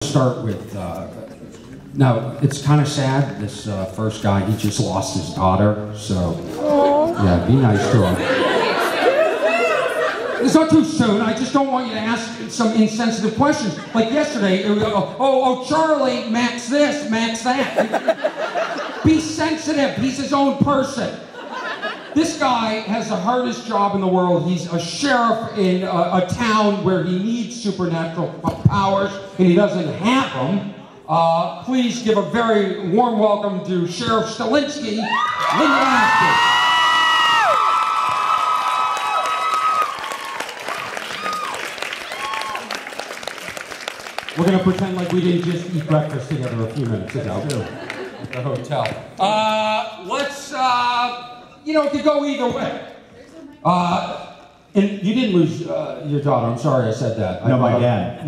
Start with, now it's kind of sad, this first guy, he just lost his daughter, so yeah, be nice to him. It's not too soon, I just don't want you to ask some insensitive questions. Like yesterday, it was, oh, Charlie, Max this, Max that. Be sensitive, he's his own person. This guy has the hardest job in the world. He's a sheriff in a town where he needs supernatural powers, and he doesn't have them. Please give a very warm welcome to Sheriff Stalinsky, Linda. We're going to pretend like we didn't just eat breakfast together a few minutes ago at the hotel. Let's... you know, it could go either way. And you didn't lose your daughter. I'm sorry I said that. No, my dad.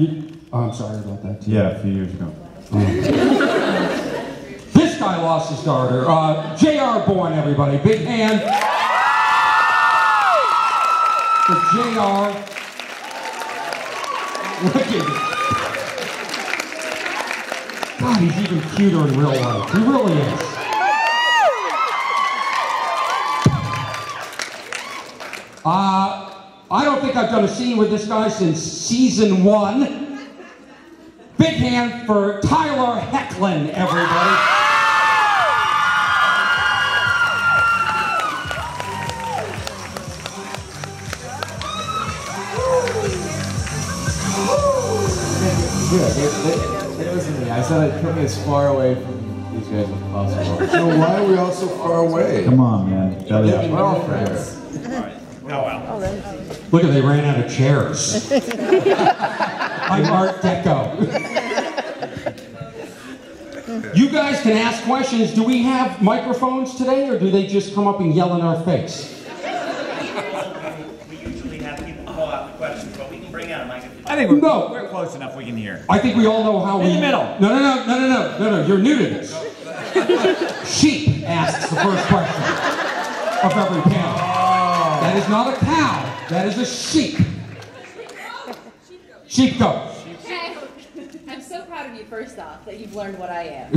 I'm sorry about that, too. Yeah, a few years ago. This guy lost his daughter. J.R. Bourne, everybody. Big hand for J.R. Look at him. God, he's even cuter in real life. He really is. I don't think I've done a scene with this guy since season 1. Big hand for Tyler Hecklin, everybody. It wasn't me. I said I'd put me as far away from these guys as possible. So why are we all so far away? Come on, man. We're all friends. Look at, they ran out of chairs. I'm Art Deco. You guys can ask questions. Do we have microphones today, or do they just come up and yell in our face? We usually have people call out the questions, but we can bring out a microphone. I think we're close enough we can hear. I think we all know how we... In the middle. No, you're new to this. Sheep asks the first question of every panel. That is not a cow. That is a sheep. Sheep goat. Okay. I'm so proud of you, first off, that you've learned what I am.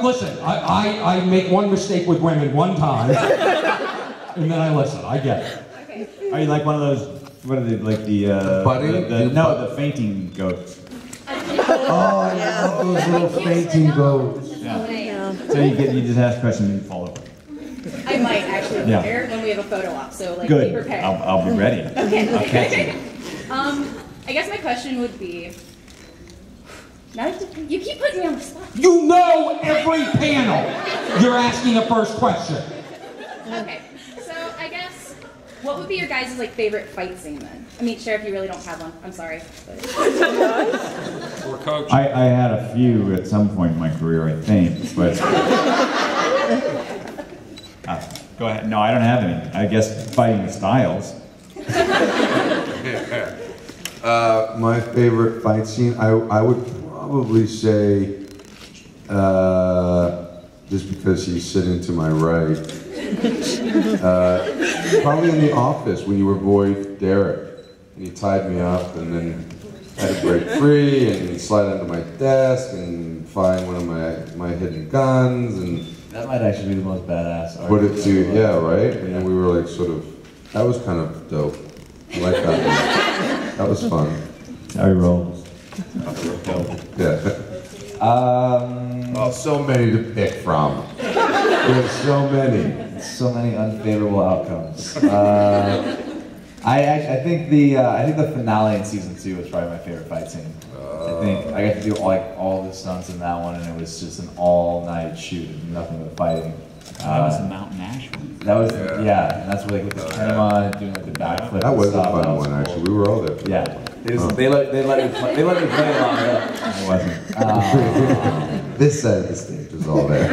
Listen, I make one mistake with women one time, and then I listen. I get it. Okay. Are you like one of those, what are they, like the fainting goats? Oh, I love those little fainting goats. Yeah. So you just ask questions and you fall over. I might actually prepare when we have a photo op, so like be prepared. I'll be ready. Okay. I'll catch you. I guess my question would be, now you keep putting me on the spot. You know every panel you're asking the first question. Okay, so I guess, what would be your guys' like favorite fight scene then? I mean, Sheriff, you really don't have one. I'm sorry. Or coach. I had a few at some point in my career, I think, but... go ahead. No, I don't have any. I guess fighting the styles. My favorite fight scene, I would probably say, just because he's sitting to my right, probably in The Office when you were boy Derek, and he tied me up and then had to break free and slide under my desk and find one of my hidden guns and That might actually be the most badass. put it to, yeah, right? And then we were like sort of, that was kind of dope. I like that one. That was fun. How he rolls. Yeah. Oh, so many to pick from. There's so many. So many unfavorable outcomes. I think the finale in season 2 was probably my favorite fight scene. I think I got to do all the stunts in that one, and it was just an all-night shoot, nothing but fighting. That was the Mountain Ash one. That was and that's where with the camera doing like the backflip. That was a and stuff. fun one, actually. We were all there. For that. They let me play along. I wasn't. This side of the stage was all there.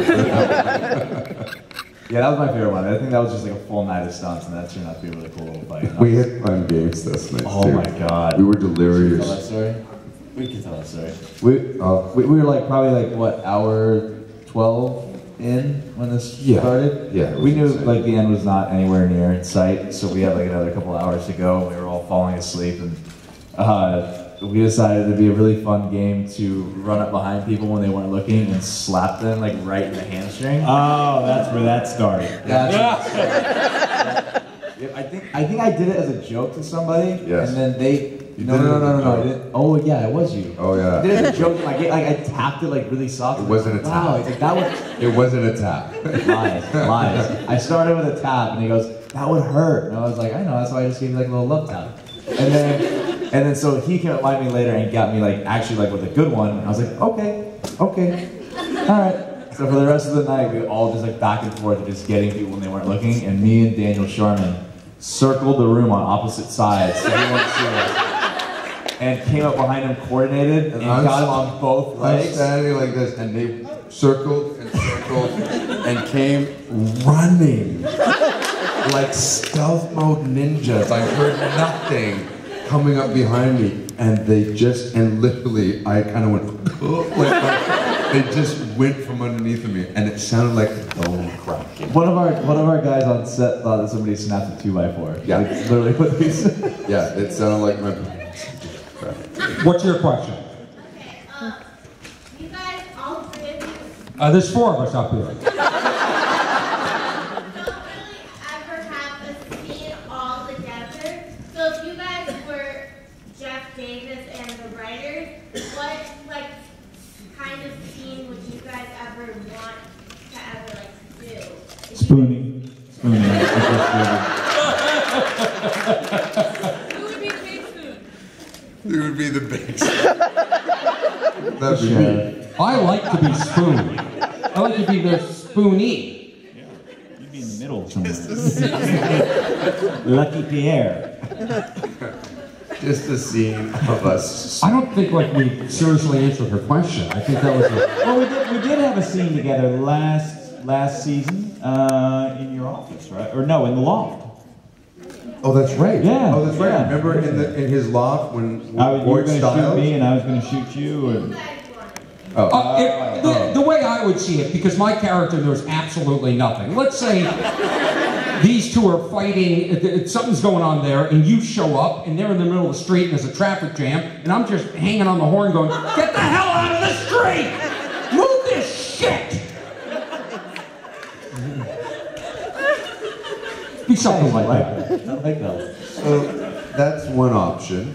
Yeah, that was my favorite one. I think that was just like a full night of stunts, and that turned out to be a really cool little fight. We had fun games this night. Oh my god. We were Can you delirious. tell that story? We can tell that story. We, We were like probably like what, hour 12 in when this started? Yeah. We knew like the end was not anywhere near in sight, so we had like another couple hours to go. We were all falling asleep, and we decided it'd be a really fun game to run up behind people when they weren't looking and slap them like right in the hamstring. Oh, that's where that started. I think I did it as a joke to somebody, Yes. and then they. You No, did it no, as no, a no, no, joke. I didn't. Oh yeah, it was you. Oh yeah. I did it as a joke. I tapped it like really soft. It wasn't a tap. Wow, it's like that was. It wasn't a tap. Lies. I started with a tap, and he goes, "That would hurt." And I was like, "I know." That's why I just gave you like a little love tap. And then so he came up behind me later and got me like actually like with a good one. And I was like, okay, all right. So for the rest of the night, we all just like back and forth, just getting people when they weren't looking. And me and Daniel Sharman circled the room on opposite sides so he wouldn't see us. And came up behind him, coordinated, and got him on both I'm legs. standing like this, and they circled and came running like stealth mode ninjas. I heard nothing coming up behind me, and they just, and literally, I kind of went, they just went from underneath of me, and it sounded like bone cracking. One of our guys on set thought that somebody snapped a 2x4. Yeah. Like, literally put these. Yeah, it sounded like my. What's your question? You guys, all three of you, There's 4 of us up here. don't really ever have a scene all together. So if you guys were Jeff Davis and the writers, what like kind of scene would you guys ever want to ever like do? Spooning. Who would be the big spoon? It would be the big. That'd be me. I like to be spoony. I like to be the spoony. You'd be in the middle somewhere. Lucky Pierre. Just a scene of us. I don't think like we seriously answered her question. I think that was a... Well, we did have a scene together last season in your office, right? Or no, in the loft. Oh, that's right. Yeah, Oh, that's right. yeah. Remember in his loft when You were Boyd going to shoot Styles? me, and I was going to shoot you. And... the way I would see it, because my character knows absolutely nothing. Let's say these two are fighting, something's going on there, and you show up, and they're in the middle of the street, and there's a traffic jam, and I'm just hanging on the horn going, get the hell out of the street! Move this shit! Be something like that. I like that. So that's one option.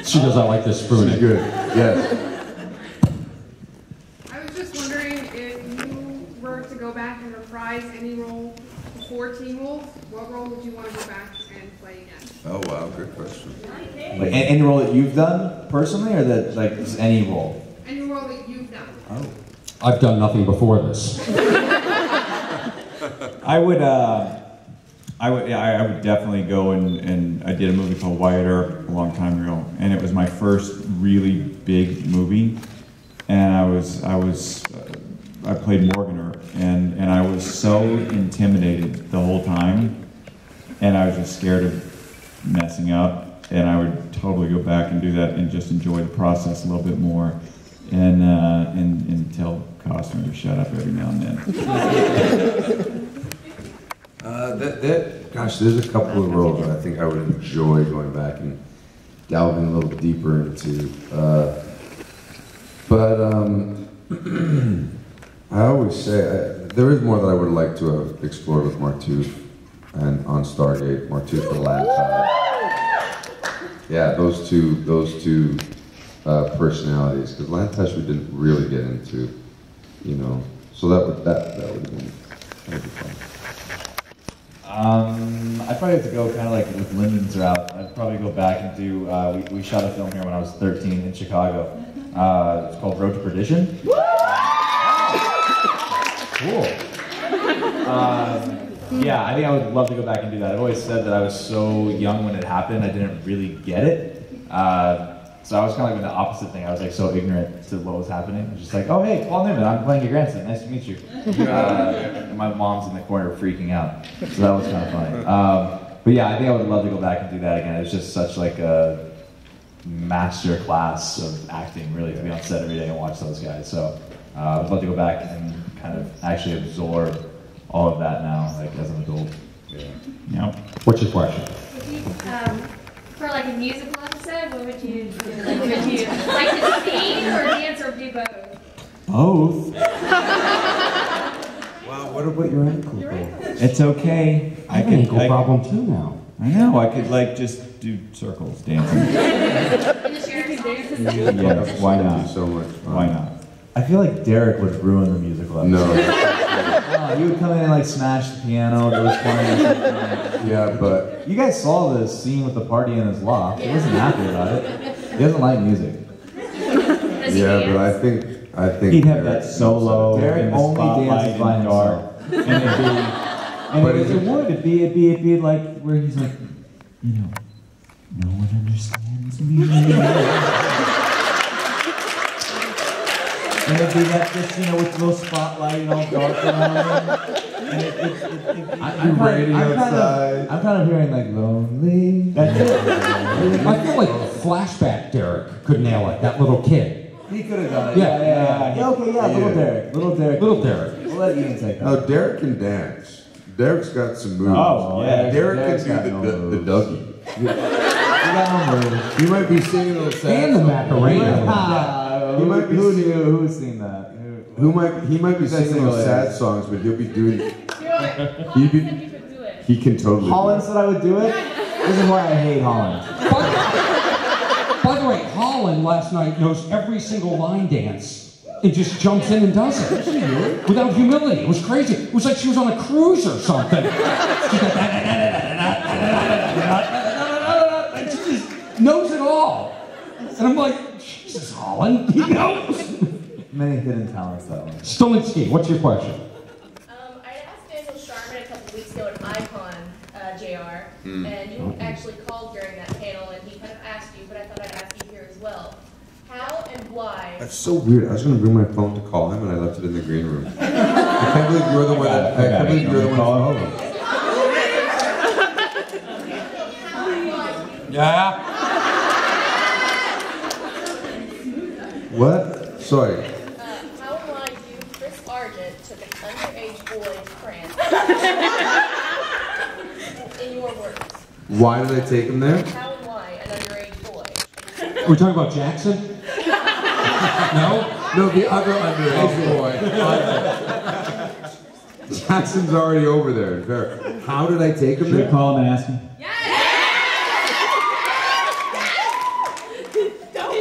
She does not like this Pretty spooning. good. Yes. I was just wondering if you were to go back and reprise any role before Teen Wolf, what role would you want to go back and play again? Oh wow, good question. Like any role that you've done personally, or that like just any role? Any role that you've done. Oh. I've done nothing before this. I would definitely go and I did a movie called Wyatt Earp a long time ago, and it was my first really big movie, and I played Morgan Earp, and I was so intimidated the whole time, and I was just scared of messing up, and I would totally go back and do that and just enjoy the process a little bit more, and tell Costner to shut up every now and then. Gosh, there's a couple of roles that I think I would enjoy going back and delving a little deeper into. I always say there is more that I would like to have explored with Martouf and on Stargate. Martouf and Lantai. Yeah, those two personalities. Because Lantai we didn't really get into, you know. So that would be fun. I'd probably have to go kind of like with Lyndon's route. I'd probably go back and do, we shot a film here when I was 13 in Chicago. It's called Road to Perdition. Cool. Yeah, I think I would love to go back and do that. I've always said that I was so young when it happened, I didn't really get it. So I was kind of like the opposite thing. I was like so ignorant to what was happening. I was just like, oh hey, Paul Newman, I'm playing your grandson. Nice to meet you. And my mom's in the corner freaking out. So that was kind of funny. But yeah, I think I would love to go back and do that again. It was just such like a master class of acting, really, to be on set every day and watch those guys. So I'd love to go back and kind of actually absorb all of that now, like as an adult. Yep. What's your question? Would you, for like a musical episode, what would you do? Like, would you like to sing or dance or do both? Both. Wow, what about your ankle? It's okay. I have an ankle problem too now. I know. I could like just do circles dancing. In the sheriff's office? Yes. Why not? So much. Why not? I feel like Derek would ruin the musical episode. No. Oh, you would come in and like smash the piano. It was funny. Yeah, but You guys saw the scene with the party in his loft. He wasn't happy about it. He doesn't like music. Does he yeah, dance? but I think He'd have Derek- that solo Derek in the only spotlight dances by in the dark, and it'd be, But and is it it- would. It'd be like where he's like, you know, no one understands me. And it'd be like this, you know, with the little spotlight and all dark around him. And I'm kind of hearing like lonely. that's it. I feel like flashback Derek could nail it. That little kid. He could have done it. Yeah. Yeah, okay, yeah, little Yeah. Derek. Little Derek. Little Derek. We'll let Ian take that. No, Derek can dance. Derek's got some moves. Oh, yeah. Derek Derek's got can no do the moves. Dougie. You got no moves. He might be singing those sad And the songs. Macarena. Who might be knew? singing- Who's seen that? He might be Who's that singing those single sad lady? songs, but he'll be doing. Do it. He'd Holland be- said you could do it. He can totally. Holland said I would do it? This is why I hate Holland. By the way, Holland last night knows every single line dance. It just jumps in and does it. Without humility. It was crazy. It was like she was on a cruise or something. She just knows it all. And I'm like, Jesus, Holland, he knows. Many hidden talents that one. Stolinsky, what's your question? I asked Daniel Sharman a couple weeks ago at Icon, JR, and you actually called during that panel, and he kind of asked you, but I thought I'd ask you here as well. How and why? That's so weird. I was gonna bring my phone to call him, and I left it in the green room. I can't believe you're the one. I can't believe you're the one. Call him. Yeah? What? Sorry. How and why you, Chris Argent, took an underage boy to France? In your words. Why did I take him there? How and why an underage boy? Are we talking about Jackson? No? No, the other underage boy. Jackson's already over there. How did I take him Should I there? call him and ask him?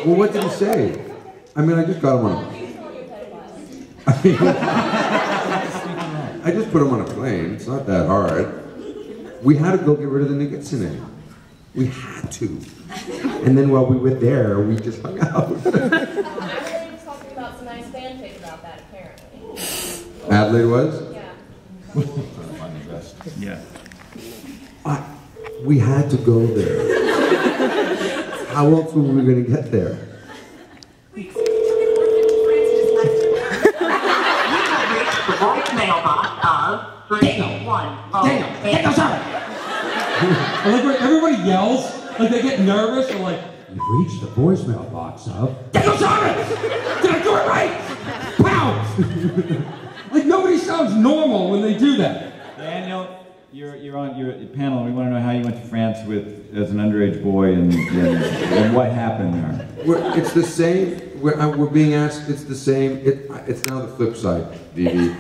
Well, what did he say? I mean, I just got him on. I mean, I just put him on a plane. It's not that hard. We had to go get rid of the Nicotson name. We had to. And then while we were there, we just hung out. Adelaide was talking about some nice fanfic about that, apparently. Adelaide was? Yeah. Yeah. We had to go there. How else were we going to get there? The voicemail box of 381. Daniel, Daniel, sorry! I like when everybody yells, like they get nervous, or like, you've reached the voicemail box of Daniel Sorry! Did I do it right? Pow! Like nobody sounds normal when they do that. Daniel, you're on your panel. We want to know how you went to France as an underage boy and what happened there. It's the same. We're being asked. It's the same. It's now the flip side, Vivi.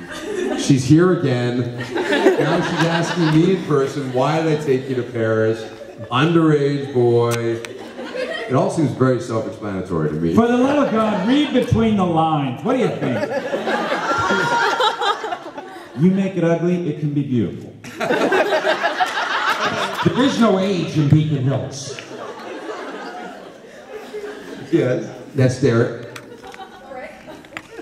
She's here again. Now she's asking me in person, why did I take you to Paris? Underage boy. It all seems very self-explanatory to me. For the love of God, read between the lines. What do you think? You make it ugly, it can be beautiful. There is no age in Beacon Hills. Yes. That's Derek.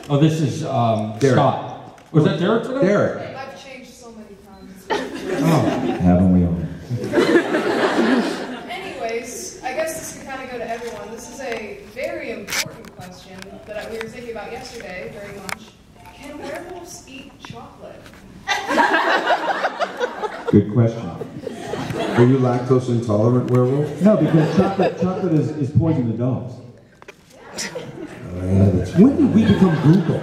Oh, this is Derek. Scott. Was that Derek today? Derek. I've changed so many times. Haven't we all? Anyways, I guess this can kind of go to everyone. This is a very important question that we were thinking about yesterday during lunch. Can werewolves eat chocolate? Good question. Are you lactose intolerant, werewolf? No, because chocolate is poison to dogs. When did we become Google?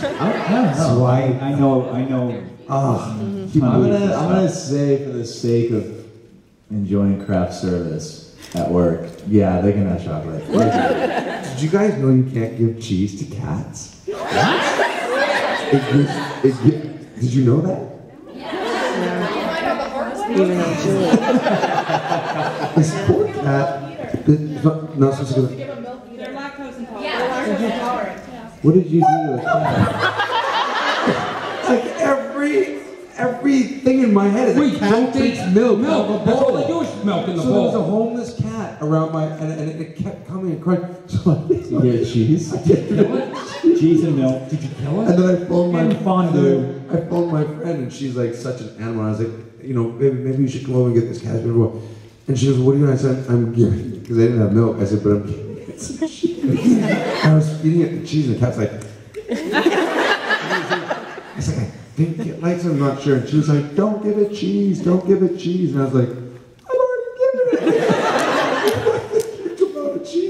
know. I know. I'm gonna say, for the sake of enjoying craft service at work, yeah, they can have chocolate. Did you guys know you can't give cheese to cats? What? Did you know that? Even though Julie. This poor cat is not supposed to go. They're lactose intolerant. Yeah, they're lactose intolerant. What did you do to a cat? Like everything in my head is Wait, a cat drinks milk out of a That's all bowl. they do is milk in the So there was a bowl. homeless cat around my, and it kept coming and crying. So I You get cheese? Cheese and milk. Did you kill it? And then I phoned my friend, and she's like such an animal. And I was like, baby, maybe you should come over and get this cat. And she goes, what are you doing? I said, I'm giving it, because they didn't have milk. I said, but I'm giving it some cheese. And I was feeding it the cheese, and the cat's like, I was like, I think it likes it, I'm not sure. And she was like, don't give it cheese, don't give it cheese. And I was like, I've already given it.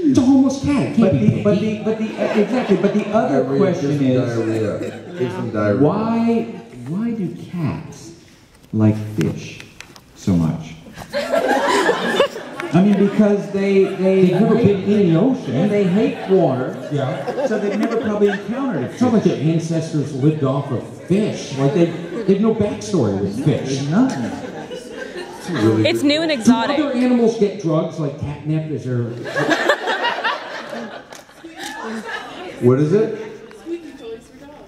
It's a homeless cat. It can't be picky. But the other question is, why do cats like fish so much? I mean, because they've never been in the ocean and they hate water. Yeah. So they've never probably encountered a fish. It's not like their ancestors lived off of fish. Like they've no backstory with fish. There's nothing. It's new and Do exotic. other animals get drugs like catnip? Is there? What is it?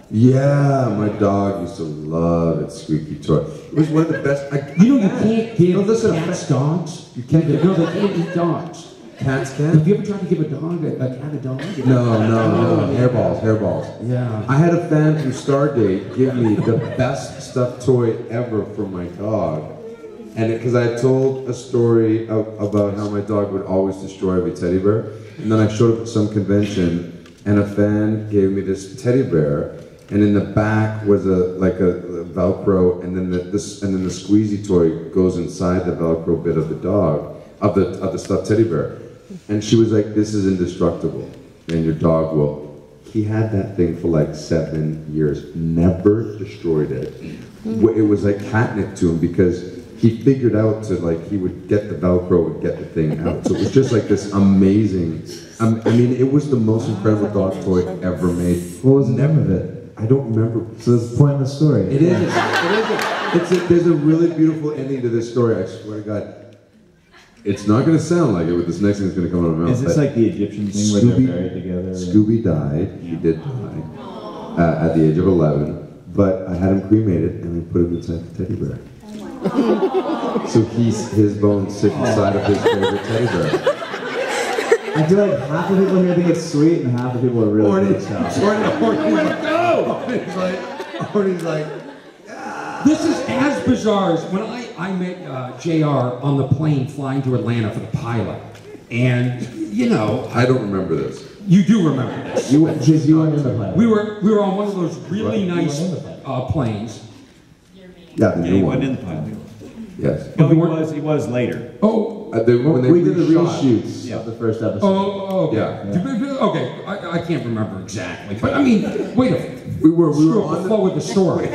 Yeah, my dog used to love its squeaky toy. It was one of the best. You can't give cats dogs. You can't. No, they can't eat dogs. Cats can? Have you ever tried to give a cat a dog? No. Hairballs. Yeah. I had a fan from Stardate give me the best stuffed toy ever for my dog. And because I had told a story about how my dog would always destroy every teddy bear. And then I showed up at some convention, and a fan gave me this teddy bear, and in the back was a Velcro, and then the squeezy toy goes inside the Velcro bit of the dog, of the stuffed teddy bear. And she was like, this is indestructible, and your dog will. He had that thing for like 7 years, never destroyed it. It was like catnip to him because he figured out he would get the Velcro, would get the thing out. So it was just like this amazing, I mean, it was the most incredible dog toy ever made. What was the name of it? I don't remember. So that's the point of the story. It is. There's a really beautiful ending to this story, I swear to God. It's not going to sound like it with this next thing that's going to come out of my mouth. Is this like the Egyptian thing where they're buried together? Scooby died. Yeah. He did die at the age of 11. But I had him cremated and I put him inside the teddy bear. So his bones sit inside of his favorite teddy bear. I feel like half the people here think it's sweet and half the people are really grossed out. Orny's like, This is as bizarre as when I met JR on the plane flying to Atlanta for the pilot. And, I don't remember this. You do remember this. You weren't in the pilot. We were on one of those really nice planes. Yeah, the new one. He wasn't in the pilot. Yes. No, he was later. Oh. We did the reshoots of the first episode. Oh, okay. Yeah. Okay, I can't remember exactly. But I mean, wait a minute. We were on the flow with the story.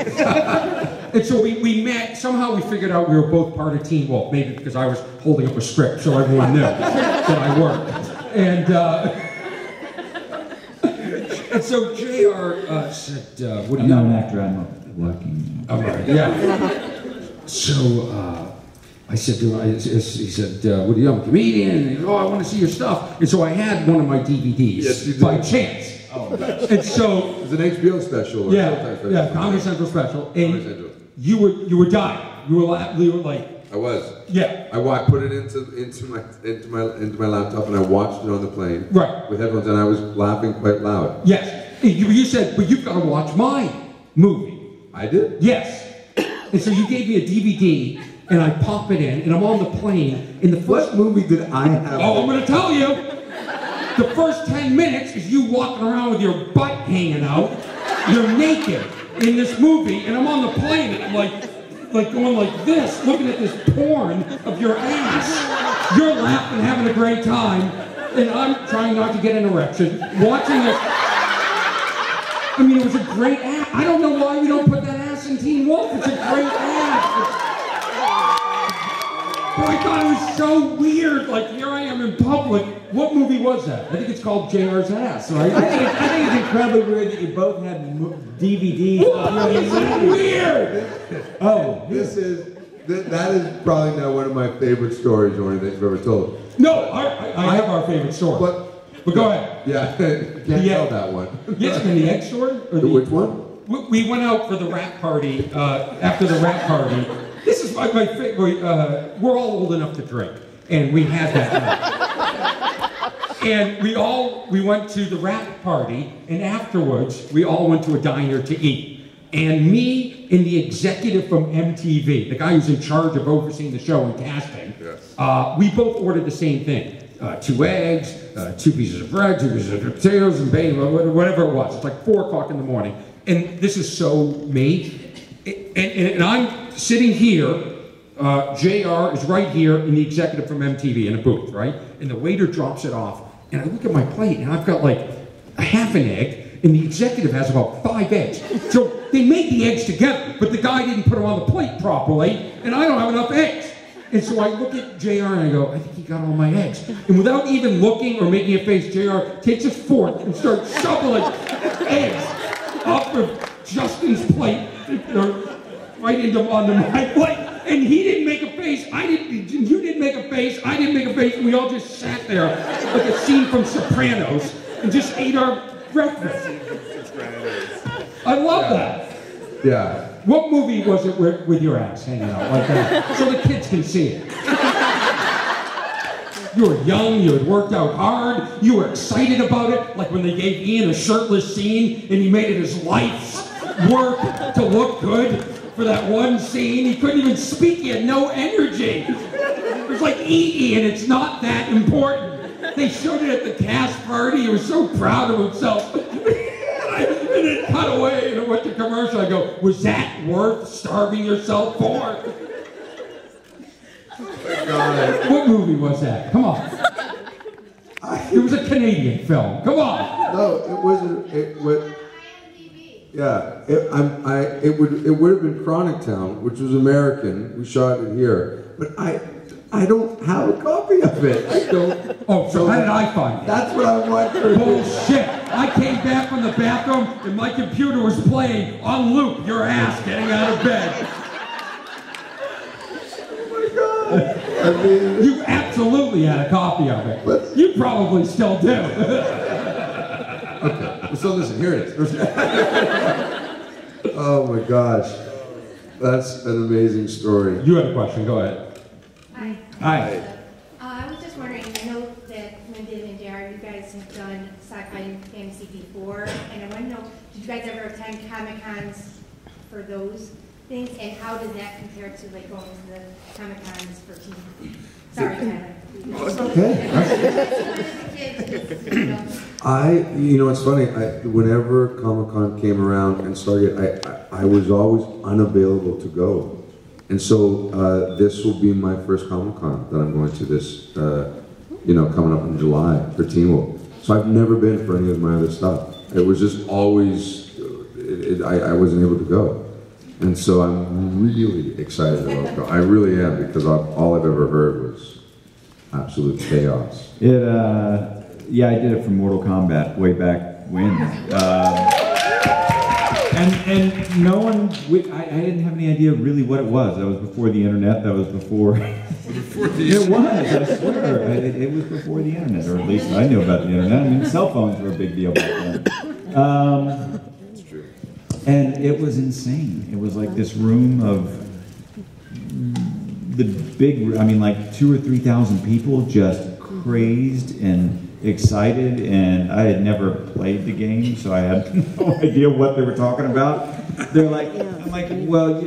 And so we met, somehow we figured out we were both part of Teen Wolf, maybe because I was holding up a script so everyone knew that I worked. And so JR said, what do you I'm not an actor, I'm a working. Okay, yeah. So I said to him, he said, what are you, I'm a comedian? And he said, I want to see your stuff. And so I had one of my DVDs by chance. Oh, and so it was an HBO special. Or yeah, Comedy Central special. And you were dying. You were like. I was. Yeah. I put it into my laptop and I watched it on the plane. Right. With headphones, and I was laughing quite loud. Yes. You said, but you've got to watch my movie. I did? Yes. And so you gave me a DVD, and I pop it in, and I'm on the plane. In the first what movie did I have? Oh, I'm going to tell you. The first 10 minutes is you walking around with your butt hanging out. You're naked in this movie, and I'm on the plane, and I'm like going like this, looking at this porn of your ass. You're laughing, having a great time, and I'm trying not to get an erection, watching this. I mean, it was a great act. I don't know why we don't put that ass in Teen Wolf. It's a great act. But I thought it was so weird. Like, here I am in public. What movie was that? I think it's called JR's Ass, right? I think it's incredibly weird that you both had DVDs. It's weird. Oh, that is probably not one of my favorite stories or anything you've ever told. No, I have our favorite story. But go ahead. Yeah, can't tell that one. Yes, in the egg story? Which one? We went out for the rap party, after the rap party. This is my favorite. We're all old enough to drink, and we had that night. And we went to the rap party, and afterwards, we all went to a diner to eat. And me and the executive from MTV, the guy who's in charge of overseeing the show and casting, we both ordered the same thing. 2 eggs, 2 pieces of bread, 2 pieces of potatoes, and bacon, whatever it was. It's like 4 o'clock in the morning. And this is so me. And I'm sitting here, JR is right here, and the executive from MTV in a booth, right? And the waiter drops it off, and I look at my plate, and I've got like a half an egg, and the executive has about 5 eggs. So they made the eggs together, but the guy didn't put them on the plate properly, and I don't have enough eggs. And so I look at JR and I go, I think he got all my eggs. And without even looking or making a face, JR takes his fork and starts shoveling eggs off of Justin's plate, right onto my plate. And he didn't make a face, you didn't make a face, I didn't make a face, and we all just sat there like a scene from Sopranos and just ate our breakfast. I love that. Yeah. What movie was it with your ass hanging out like that? So the kids can see it. You were young, you had worked out hard, you were excited about it, like when they gave Ian a shirtless scene and he made it his life's work to look good for that one scene. He couldn't even speak, he had no energy. It was like, Ian, it's not that important. They showed it at the cast party, he was so proud of himself. And it cut away and it went to commercial. I go, was that worth starving yourself for? What movie was that? Come on. It was a Canadian film. Come on. No, it wasn't. It would. Yeah, it would have been Chronic Town, which was American. We shot it here, but I don't have a copy of it. I don't. Oh, so how did I find it? That's what I'm wondering. Bullshit. I came back from the bathroom and my computer was playing on loop your ass getting out of bed. Oh my God. I mean, you absolutely had a copy of it. You probably still do. Okay. So listen, here it is. Oh my gosh. That's an amazing story. You had a question. Go ahead. Hi. Hi. I was just wondering, I know that Lyndon and JR, you guys have done sci-fi and fantasy before, and I want to know, did you guys ever attend Comic-Cons for those things, and how does that compare to like going to the Comic-Cons for teens? Sorry, Tyler. Okay. It's funny, whenever Comic-Con came around and started, I was always unavailable to go. And so this will be my first Comic-Con that I'm going to this, coming up in July for Teen Wolf. So I've never been for any of my other stuff. It was just always, I wasn't able to go. And so I'm really excited about it. I really am, because all I've ever heard was absolute chaos. Yeah, I did it for Mortal Kombat way back when. And no one, I didn't have any idea really what it was. That was before the internet, that was before... It was, I swear. It was before the internet, or at least I knew about the internet. I mean, cell phones were a big deal back then. That's true. And it was insane. It was like this room of the big, like 2,000 or 3,000 people just crazed and excited, and I had never played the game, so I had no idea what they were talking about. They're like, I'm like, well,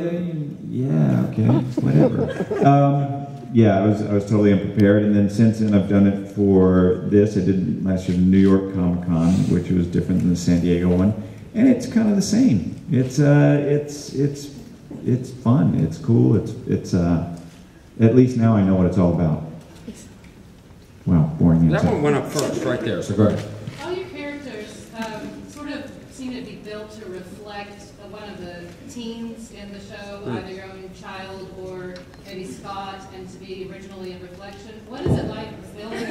yeah, okay, whatever. Yeah, I was totally unprepared, and then since then I've done it for this. I did last year the New York Comic Con, which was different than the San Diego one, and it's kind of the same. It's fun. It's cool. It's at least now I know what it's all about. Wow, boring. That one went up first, right there. So go ahead. All your characters sort of seem seem to be built to reflect one of the teens in the show, either your own child or maybe Scott, and to be originally a reflection. What is it like building?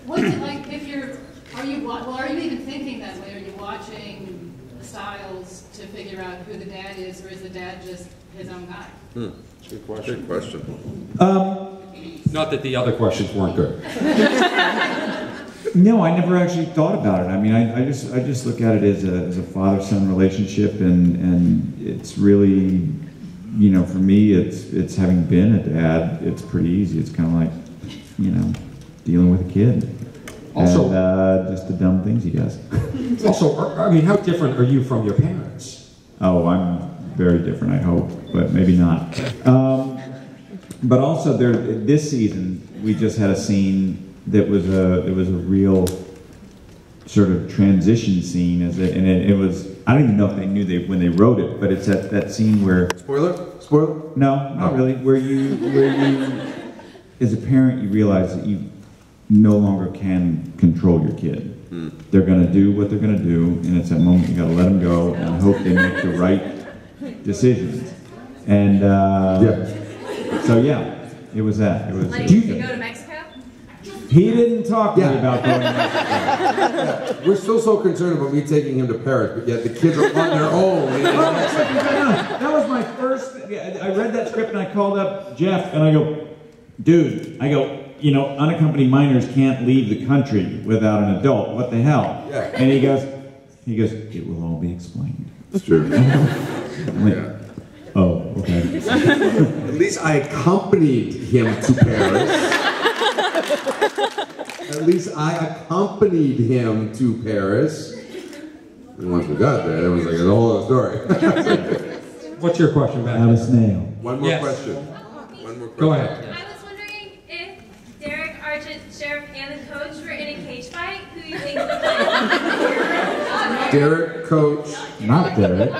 What's it like if you're? Are you even thinking that way? Are you watching the Styles to figure out who the dad is, or is the dad just his own guy? Good question. Good question. Not that the other questions weren't good. No, I never actually thought about it. I mean, I just look at it as a father-son relationship, and it's really, you know, for me, it's having been a dad, it's pretty easy. It's kind of like, you know, dealing with a kid. Also, and, just the dumb things he does. Also, I mean, how different are you from your parents? Oh, I'm very different, I hope, but maybe not. But also, this season, we just had a scene that was a real sort of transition scene, and it was, I don't even know if they knew when they wrote it, but it's that scene where... Spoiler? No, not really. Where you, as a parent, you realize that you no longer can control your kid. They're going to do what they're going to do, and it's that moment you got to let them go and hope they make the right decisions. And so yeah, it was that. It was. Letting you go to Mexico? He didn't talk to me about going to Mexico. We're still so concerned about me taking him to Paris, but yet the kids are on their own. That was my first. I read that script and I called up Jeff and I go, dude, you know, unaccompanied minors can't leave the country without an adult. What the hell? Yeah. And he goes, it will all be explained. It's true. I'm like, oh, okay. At least I accompanied him to Paris. At least I accompanied him to Paris. And once we got there, it was like a whole other story. What's your question, Matt? Not a snail. One more question. Go ahead. I was wondering if Derek, Argent, Sheriff, and the coach were in a cage fight, who you think would win? Derek, coach. Not Derek.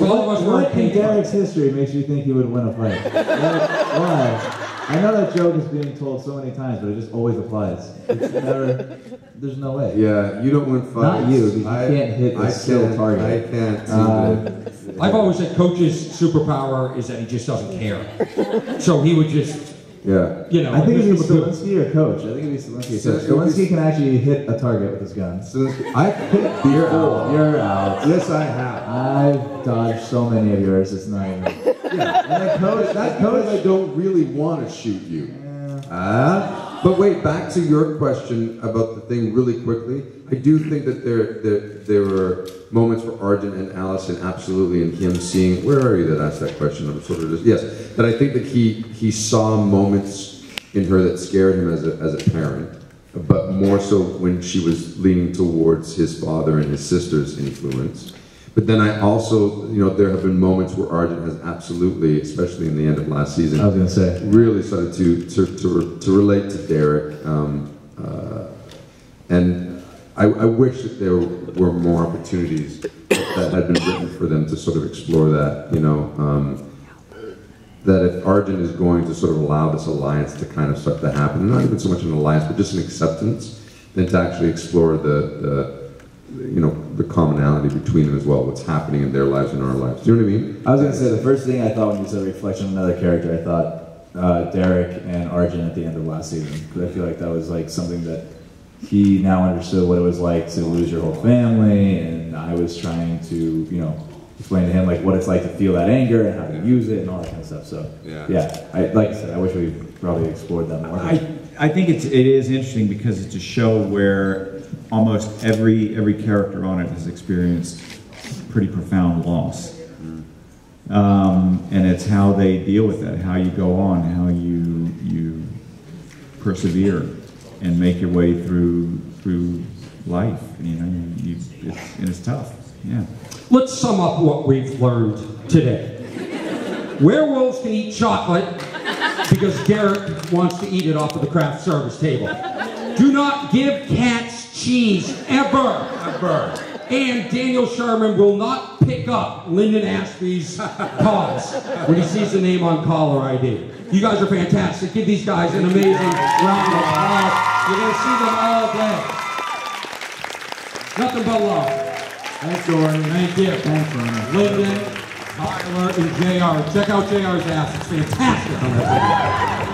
What in Derek's history makes you think he would win a fight? Why? I know that joke is being told so many times, but it just always applies. It's never, there's no way. Yeah, you don't win fights. Not you, because you can't hit a skill target. I can't. I've always said coach's superpower is that he just doesn't care. So he would just, you know. I think it'd be Stilinski or coach. I think it'd be Stilinski. So Stilinski can actually hit a target with his gun. I've hit You're out. You're out. Yes, I have. I've dodged so many of yours, it's not even... Yeah, and that coach, I don't really want to shoot you. But wait, back to your question about the thing really quickly. I do think that there were moments for Arjun and Allison, absolutely, and him seeing, where are you that asked that question? I'm sort of just, yes, but I think that he saw moments in her that scared him as a parent, but more so when she was leaning towards his father and his sister's influence. But then I also, there have been moments where Arjun has absolutely, especially in the end of last season, I was going to say, really started to relate to Derek. And I wish that there were more opportunities that had been written for them to sort of explore that, that if Arjun is going to sort of allow this alliance to kind of start to happen, not even so much an alliance, but just an acceptance, then to actually explore the commonality between them as well, what's happening in their lives and our lives. Do you know what I mean? I was going to say, the first thing I thought when you said reflection on another character, I thought Derek and Arjun at the end of last season. Because I feel like that was like something that he now understood what it was like to lose your whole family, and I was trying to, explain to him like what it's like to feel that anger and how to use it and all that kind of stuff. So like I said, I wish we probably explored that more. I think it is interesting because it's a show where almost every character on it has experienced pretty profound loss. And it's how they deal with that, how you go on, how you persevere and make your way through life. It's tough. Yeah. Let's sum up what we've learned today. Werewolves can eat chocolate because Derek wants to eat it off of the craft service table. Do not give cats cheese, ever. And Daniel Sherman will not pick up Lyndon Ashby's calls when he sees the name on caller ID. You guys are fantastic. Give these guys an amazing round of applause. You're going to see them all day. Nothing but love. Thanks, Jordan. Thank you. Thanks, Ronnie. Lyndon, Tyler, and JR. Check out JR's ass. It's fantastic on that video.